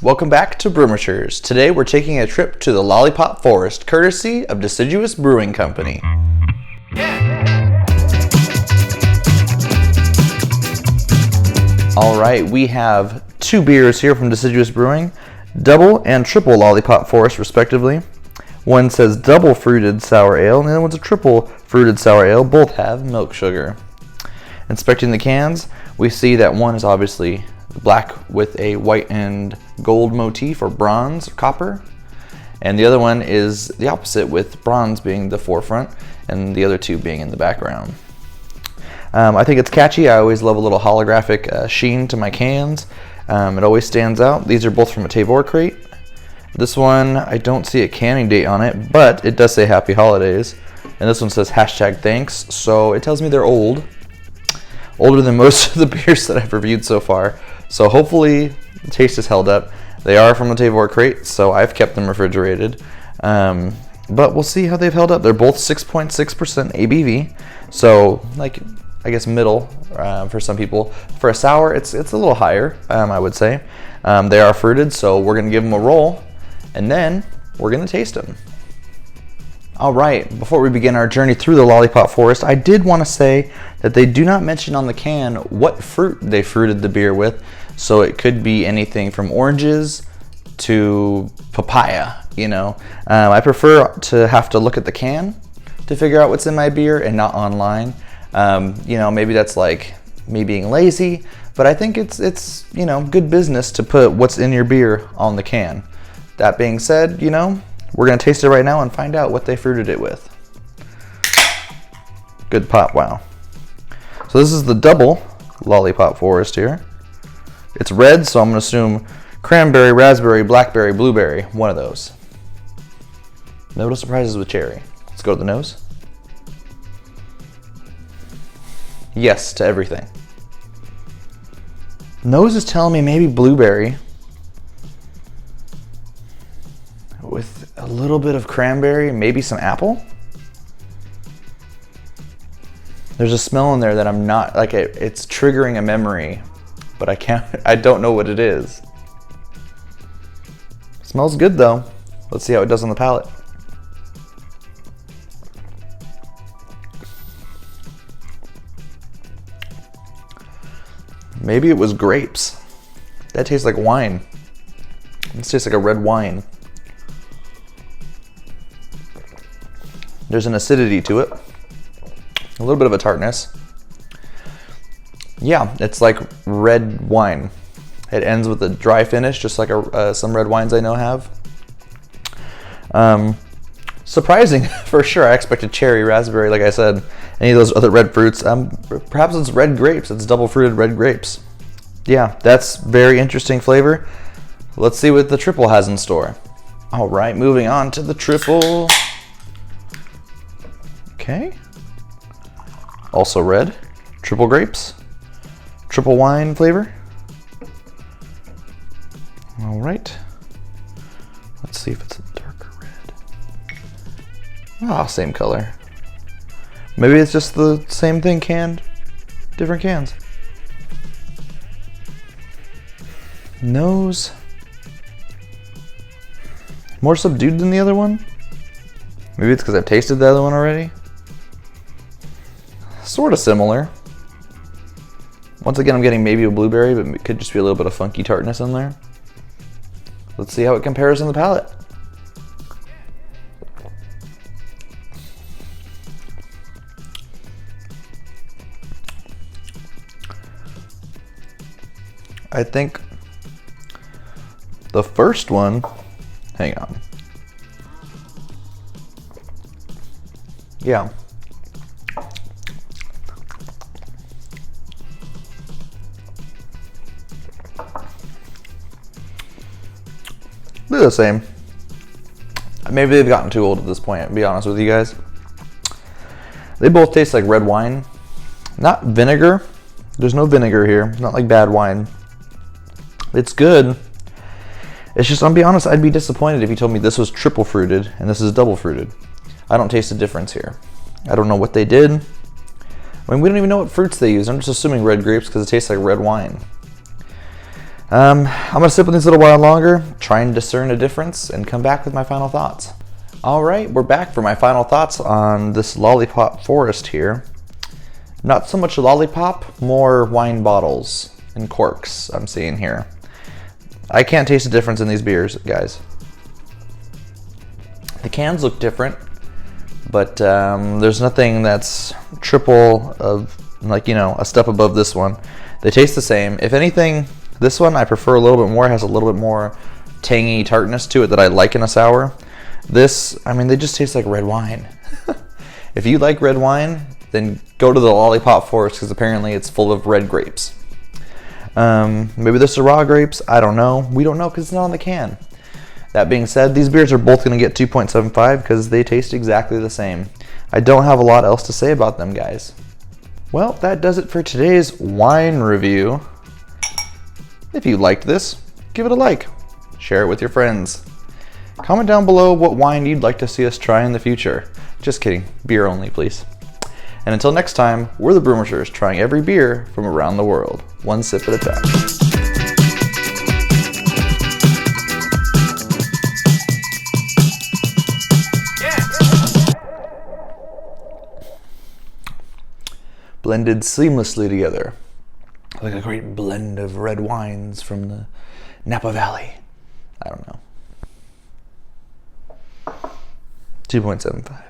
Welcome back to Brewmatures. Today we're taking a trip to the Lollipop Forest, courtesy of Deciduous Brewing Company. Alright, we have two beers here from Deciduous Brewing, double and triple Lollipop Forest respectively. One says double fruited sour ale and the other one's a triple fruited sour ale. Both have milk sugar. Inspecting the cans, we see that one is obviously black with a white and gold motif, or bronze, copper, and the other one is the opposite, with bronze being the forefront and the other two being in the background. I think it's catchy. I always love a little holographic sheen to my cans. It always stands out. These are both from a Tavor crate. This one, I don't see a canning date on it, but it does say Happy Holidays, and this one says #thanks, so it tells me they're old. Older than most of the beers that I've reviewed so far, so hopefully the taste is held up. They are from the Tavor crate, so I've kept them refrigerated, but we'll see how they've held up. They're both 6.6% ABV, so like I guess middle for some people. For a sour, it's a little higher, I would say. They are fruited, so we're gonna give them a roll, and then we're gonna taste them. All right, before we begin our journey through the Lollipop Forest, I did want to say that they do not mention on the can what fruit they fruited the beer with, so it could be anything from oranges to papaya, you know. I prefer to have to look at the can to figure out what's in my beer and not online. You know, maybe that's like me being lazy, but I think it's you know, good business to put what's in your beer on the can. That being said, you know, we're gonna taste it right now and find out what they fruited it with. Good pop, wow. So this is the double Lollipop Forest here. It's red, so I'm gonna assume cranberry, raspberry, blackberry, blueberry, one of those. No surprises with cherry. Let's go to the nose. Yes to everything. Nose is telling me maybe blueberry with a little bit of cranberry, maybe some apple. There's a smell in there that I'm not, like it's triggering a memory, but I don't know what it is. Smells good though. Let's see how it does on the palate. Maybe it was grapes. That tastes like wine. This tastes like a red wine. There's an acidity to it. A little bit of a tartness. Yeah, it's like red wine. It ends with a dry finish, just like some red wines I know have. Surprising for sure. I expected cherry, raspberry, like I said, any of those other red fruits. Perhaps it's red grapes. It's double fruited red grapes. Yeah, that's very interesting flavor. Let's see what the triple has in store. All right, moving on to the triple. Okay. Also red, triple grapes, triple wine flavor. All right. Let's see if it's a darker red. Ah, same color. Maybe it's just the same thing canned, different cans. Nose. More subdued than the other one. Maybe it's because I've tasted the other one already. Sort of similar. Once again, I'm getting maybe a blueberry, but it could just be a little bit of funky tartness in there. Let's see how it compares on the palate. I think the first one, hang on. Yeah. They're the same. Maybe they've gotten too old at this point, to be honest with you guys. They both taste like red wine. Not vinegar. There's no vinegar here. Not like bad wine. It's good. It's just, I'll be honest, I'd be disappointed if you told me this was triple fruited and this is double fruited. I don't taste a difference here. I don't know what they did. I mean, we don't even know what fruits they use. I'm just assuming red grapes because it tastes like red wine. I'm going to sip on these a little while longer, try and discern a difference, and come back with my final thoughts. All right, we're back for my final thoughts on this Lollipop Forest here. Not so much Lollipop, more wine bottles and corks I'm seeing here. I can't taste the difference in these beers, guys. The cans look different, but there's nothing that's triple of, like, you know, a step above this one. They taste the same. If anything, this one I prefer a little bit more. It has a little bit more tangy tartness to it that I like in a sour. This, I mean, they just taste like red wine. If you like red wine, then go to the Lollipop Forest, because apparently it's full of red grapes. Maybe this is raw grapes. I don't know. We don't know because it's not on the can. That being said, these beers are both going to get 2.75 because they taste exactly the same. I don't have a lot else to say about them, guys. Well, that does it for today's wine review. If you liked this, give it a like. Share it with your friends. Comment down below what wine you'd like to see us try in the future. Just kidding. Beer only, please. And until next time, we're the Brewmasters, trying every beer from around the world, one sip at a time. Blended seamlessly together, like a great blend of red wines from the Napa Valley. I don't know. 2.75.